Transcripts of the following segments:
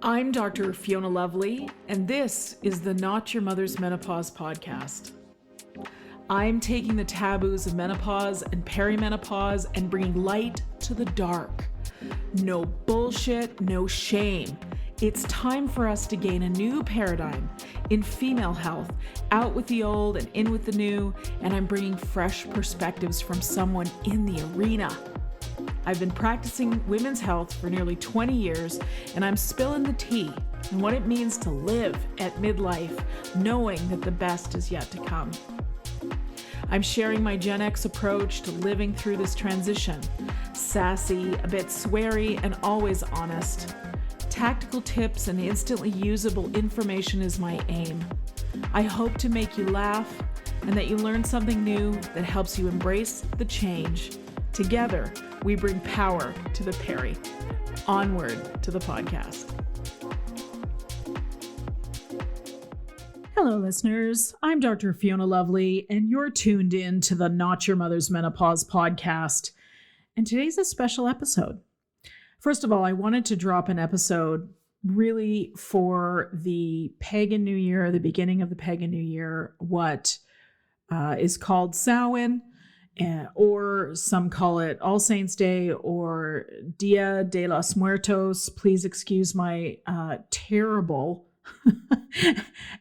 I'm Dr. Fiona Lovely, and this is the Not Your Mother's Menopause podcast. I'm taking the taboos of menopause and peri-menopause and bringing light to the dark. No bullshit, no shame. It's time for us to gain a new paradigm in female health, out with the old and in with the new, and I'm bringing fresh perspectives from someone in the arena. I've been practicing women's health for nearly 20 years, and I'm spilling the tea on what it means to live at midlife, knowing that the best is yet to come. I'm sharing my Gen X approach to living through this transition. Sassy, a bit sweary, and always honest. Tactical tips and instantly usable information is my aim. I hope to make you laugh and that you learn something new that helps you embrace the change. Together, we bring power to the peri. Onward to the podcast. Hello, listeners. I'm Dr. Fiona Lovely, and you're tuned in to the Not Your Mother's Menopause podcast. And today's a special episode. First of all, I wanted to drop an episode really for the Pagan New Year, the beginning of the Pagan New Year, what is called Samhain, or some call it All Saints Day or Dia de los Muertos. Please excuse my terrible,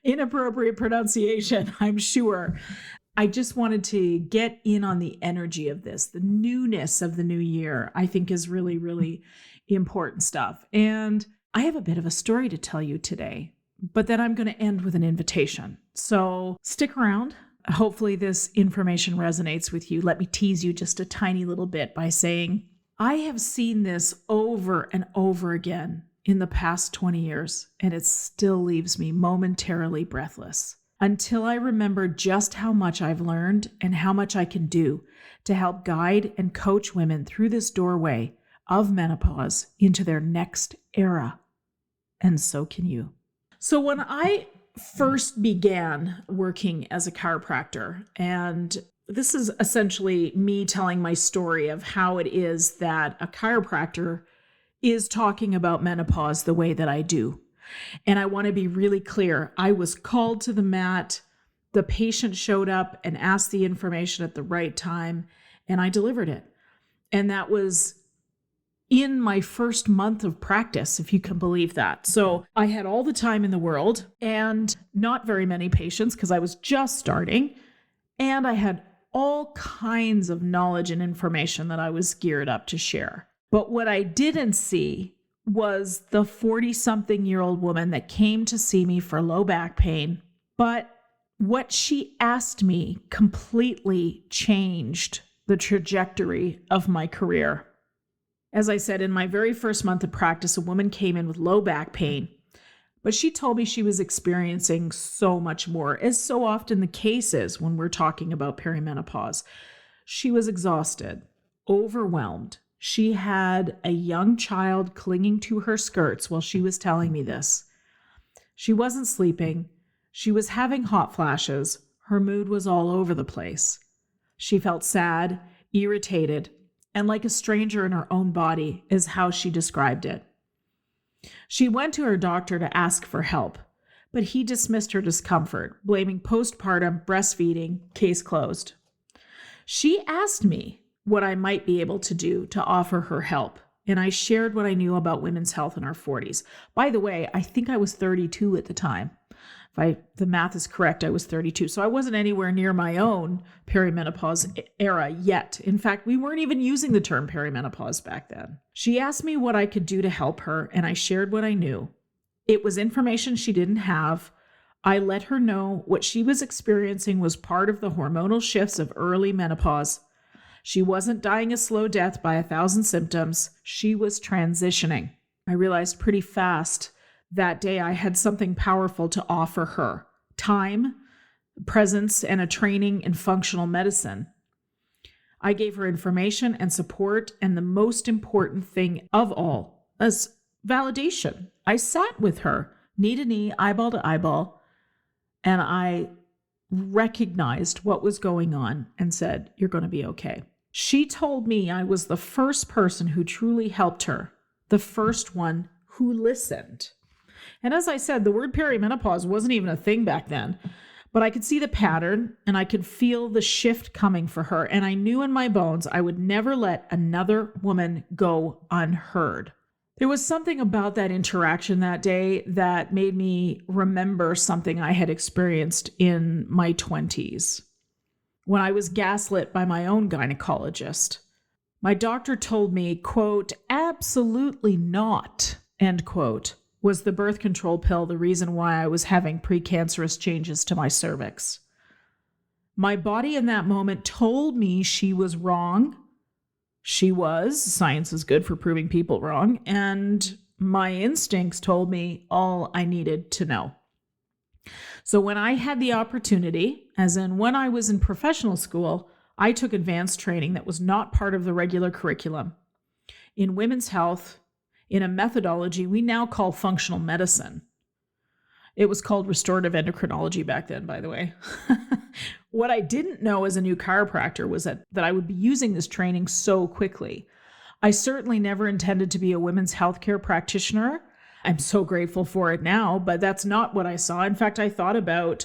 inappropriate pronunciation, I'm sure. I just wanted to get in on the energy of this. The newness of the new year, I think, is really, really important stuff. And I have a bit of a story to tell you today, but then I'm going to end with an invitation. So stick around. Hopefully this information resonates with you. Let me tease you just a tiny little bit by saying, I have seen this over and over again in the past 20 years, and it still leaves me momentarily breathless until I remember just how much I've learned and how much I can do to help guide and coach women through this doorway of menopause into their next era. And so can you. So when I first began working as a chiropractor, and this is essentially me telling my story of how it is that a chiropractor is talking about menopause the way that I do. And I want to be really clear. I was called to the mat. The patient showed up and asked the information at the right time, and I delivered it. And that was in my first month of practice, if you can believe that. So I had all the time in the world and not very many patients because I was just starting. And I had all kinds of knowledge and information that I was geared up to share. But what I didn't see was the 40-something-year-old woman that came to see me for low back pain. But what she asked me completely changed the trajectory of my career. As I said, in my very first month of practice, a woman came in with low back pain, but she told me she was experiencing so much more, as so often the case is when we're talking about perimenopause. She was exhausted, overwhelmed. She had a young child clinging to her skirts while she was telling me this. She wasn't sleeping. She was having hot flashes. Her mood was all over the place. She felt sad, irritated, and like a stranger in her own body is how she described it. She went to her doctor to ask for help, but he dismissed her discomfort, blaming postpartum breastfeeding, case closed. She asked me what I might be able to do to offer her help, and I shared what I knew about women's health in our 40s. By the way, I think I was 32 at the time. If the math is correct, I was 32. So I wasn't anywhere near my own perimenopause era yet. In fact, we weren't even using the term perimenopause back then. She asked me what I could do to help her, and I shared what I knew. It was information she didn't have. I let her know what she was experiencing was part of the hormonal shifts of early menopause. She wasn't dying a slow death by 1,000 symptoms. She was transitioning. I realized pretty fast that day I had something powerful to offer her: time, presence, and a training in functional medicine. I gave her information and support, and the most important thing of all is validation. I sat with her, knee to knee, eyeball to eyeball, and I recognized what was going on and said, "You're going to be okay." She told me I was the first person who truly helped her, the first one who listened. And as I said, the word perimenopause wasn't even a thing back then, but I could see the pattern and I could feel the shift coming for her. And I knew in my bones I would never let another woman go unheard. There was something about that interaction that day that made me remember something I had experienced in my 20s when I was gaslit by my own gynecologist. My doctor told me, quote, absolutely not, end quote, was the birth control pill the reason why I was having precancerous changes to my cervix. My body in that moment told me she was wrong. She was. Science is good for proving people wrong. And my instincts told me all I needed to know. So when I had the opportunity, as in when I was in professional school, I took advanced training that was not part of the regular curriculum in women's health, in a methodology we now call functional medicine. It was called restorative endocrinology back then, by the way. What I didn't know as a new chiropractor was that I would be using this training so quickly. I certainly never intended to be a women's healthcare practitioner. I'm so grateful for it now, but that's not what I saw. In fact, I thought about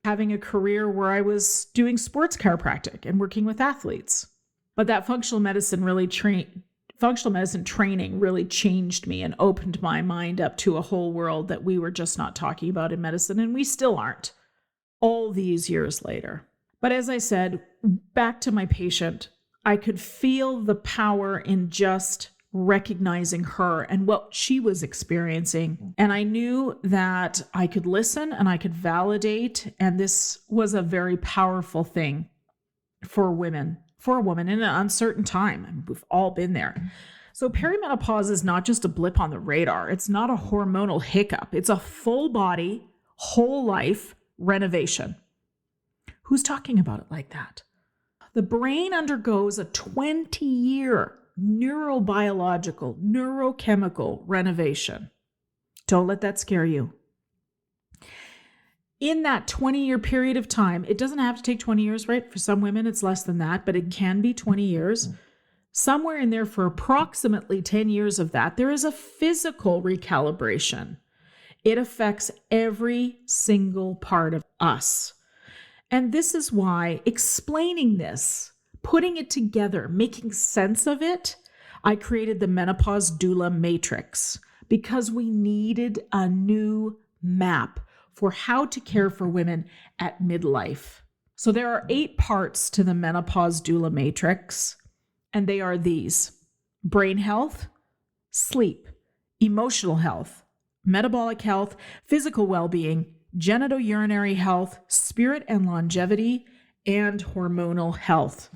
having a career where I was doing sports chiropractic and working with athletes. But that functional medicine training really changed me and opened my mind up to a whole world that we were just not talking about in medicine, and we still aren't all these years later. But as I said, back to my patient, I could feel the power in just recognizing her and what she was experiencing. And I knew that I could listen and I could validate. And this was a very powerful thing for a woman in an uncertain time. And we've all been there. So perimenopause is not just a blip on the radar. It's not a hormonal hiccup. It's a full body, whole life renovation. Who's talking about it like that? The brain undergoes a 20-year neurobiological, neurochemical renovation. Don't let that scare you. In that 20-year period of time, it doesn't have to take 20 years, right? For some women, it's less than that, but it can be 20 years. Somewhere in there for approximately 10 years of that, there is a physical recalibration. It affects every single part of us. And this is why explaining this, putting it together, making sense of it, I created the Menopause Doula Matrix because we needed a new map for how to care for women at midlife. So there are 8 parts to the Menopause Doula Matrix, and they are these: brain health, sleep, emotional health, metabolic health, physical well-being, genitourinary health, spirit and longevity, and hormonal health.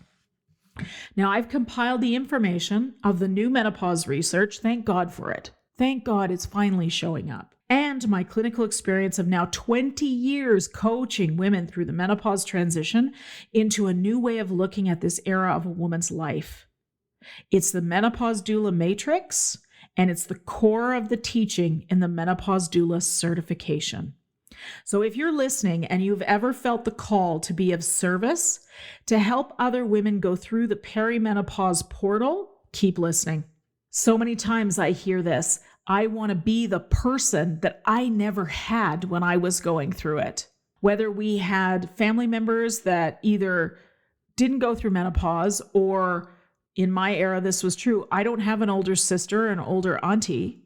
Now, I've compiled the information of the new menopause research. Thank God for it. Thank God it's finally showing up. And my clinical experience of now 20 years coaching women through the menopause transition into a new way of looking at this era of a woman's life. It's the Menopause Doula Matrix, and it's the core of the teaching in the Menopause Doula certification. So if you're listening and you've ever felt the call to be of service, to help other women go through the perimenopause portal, keep listening. So many times I hear this: I want to be the person that I never had when I was going through it. Whether we had family members that either didn't go through menopause, or in my era, this was true. I don't have an older sister, an older auntie.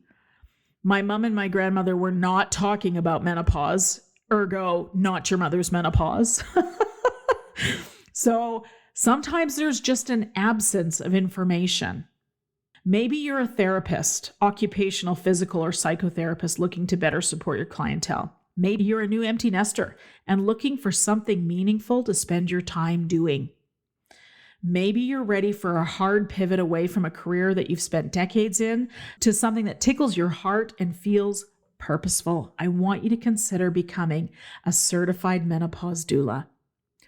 My mom and my grandmother were not talking about menopause, ergo, not your mother's menopause. So sometimes there's just an absence of information. Maybe you're a therapist, occupational, physical, or psychotherapist looking to better support your clientele. Maybe you're a new empty nester and looking for something meaningful to spend your time doing. Maybe you're ready for a hard pivot away from a career that you've spent decades in to something that tickles your heart and feels purposeful. I want you to consider becoming a certified menopause doula.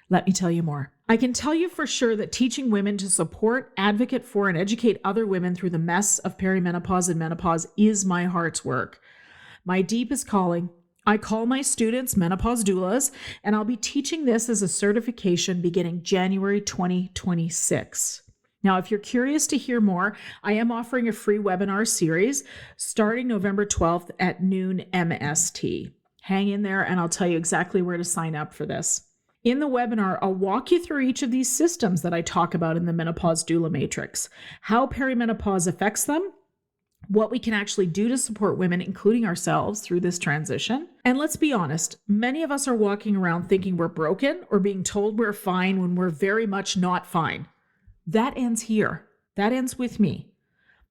Let me tell you more. I can tell you for sure that teaching women to support, advocate for, and educate other women through the mess of perimenopause and menopause is my heart's work. My deepest calling. I call my students menopause doulas, and I'll be teaching this as a certification beginning January 2026. Now, if you're curious to hear more, I am offering a free webinar series starting November 12th at noon MST. Hang in there and I'll tell you exactly where to sign up for this. In the webinar, I'll walk you through each of these systems that I talk about in the Menopause Doula Matrix, how perimenopause affects them, what we can actually do to support women, including ourselves, through this transition. And let's be honest, many of us are walking around thinking we're broken or being told we're fine when we're very much not fine. That ends here. That ends with me.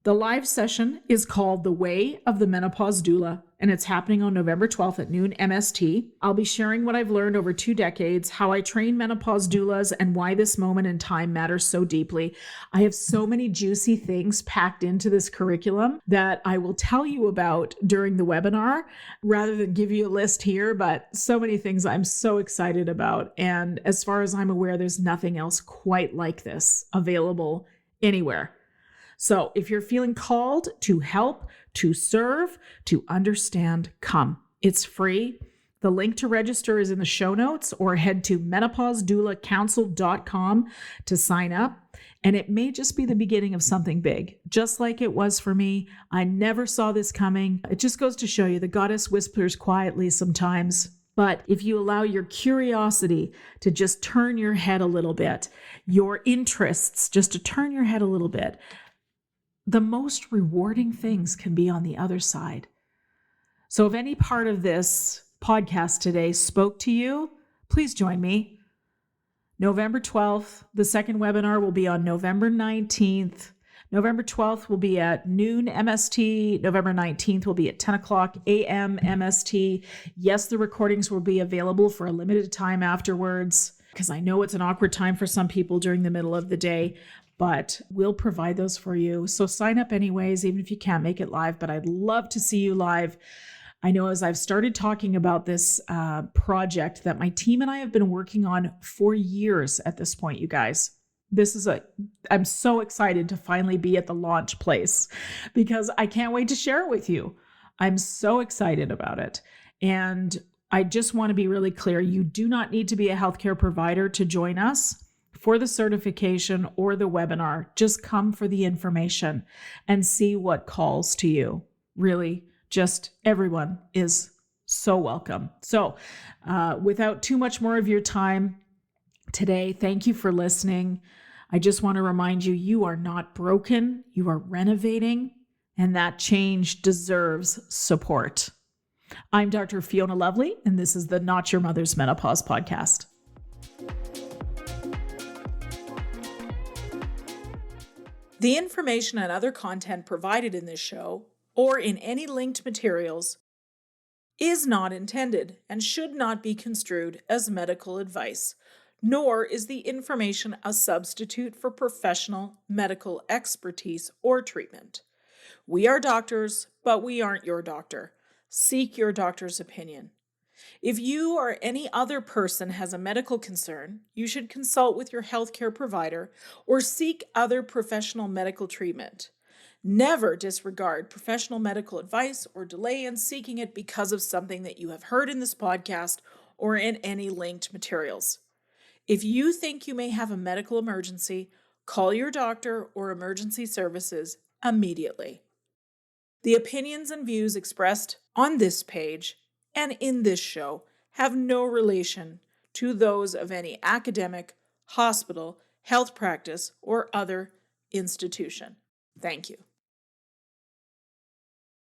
The live session is called The Way of the Menopause Doula, and it's happening on November 12th at noon MST. I'll be sharing what I've learned over 2 decades, how I train menopause doulas, and why this moment in time matters so deeply. I have so many juicy things packed into this curriculum that I will tell you about during the webinar, rather than give you a list here, but so many things I'm so excited about. And as far as I'm aware, there's nothing else quite like this available anywhere. So if you're feeling called to help, to serve, to understand, come. It's free. The link to register is in the show notes, or head to menopausedoulacouncil.com to sign up. And it may just be the beginning of something big, just like it was for me. I never saw this coming. It just goes to show you the goddess whispers quietly sometimes. But if you allow your curiosity to just turn your head a little bit, your interests just to turn your head a little bit, the most rewarding things can be on the other side. So if any part of this podcast today spoke to you, please join me. November 12th, the second webinar will be on November 19th. November 12th will be at noon MST. November 19th will be at 10 o'clock a.m. MST. Yes, the recordings will be available for a limited time afterwards, because I know it's an awkward time for some people during the middle of the day, but we'll provide those for you. So sign up anyways, even if you can't make it live, but I'd love to see you live. I know as I've started talking about this project that my team and I have been working on for years at this point, you guys. I'm so excited to finally be at the launch place because I can't wait to share it with you. I'm so excited about it. And I just want to be really clear. You do not need to be a healthcare provider to join us for the certification or the webinar. Just come for the information and see what calls to you. Really, just everyone is so welcome. So without too much more of your time today, thank you for listening. I just want to remind you, you are not broken. You are renovating, and that change deserves support. I'm Dr. Fiona Lovely, and this is the Not Your Mother's Menopause podcast. The information and other content provided in this show, or in any linked materials, is not intended and should not be construed as medical advice, nor is the information a substitute for professional medical expertise or treatment. We are doctors, but we aren't your doctor. Seek your doctor's opinion. If you or any other person has a medical concern, you should consult with your healthcare provider or seek other professional medical treatment. Never disregard professional medical advice or delay in seeking it because of something that you have heard in this podcast or in any linked materials. If you think you may have a medical emergency, call your doctor or emergency services immediately. The opinions and views expressed on this page and in this show have no relation to those of any academic, hospital, health practice, or other institution. Thank you.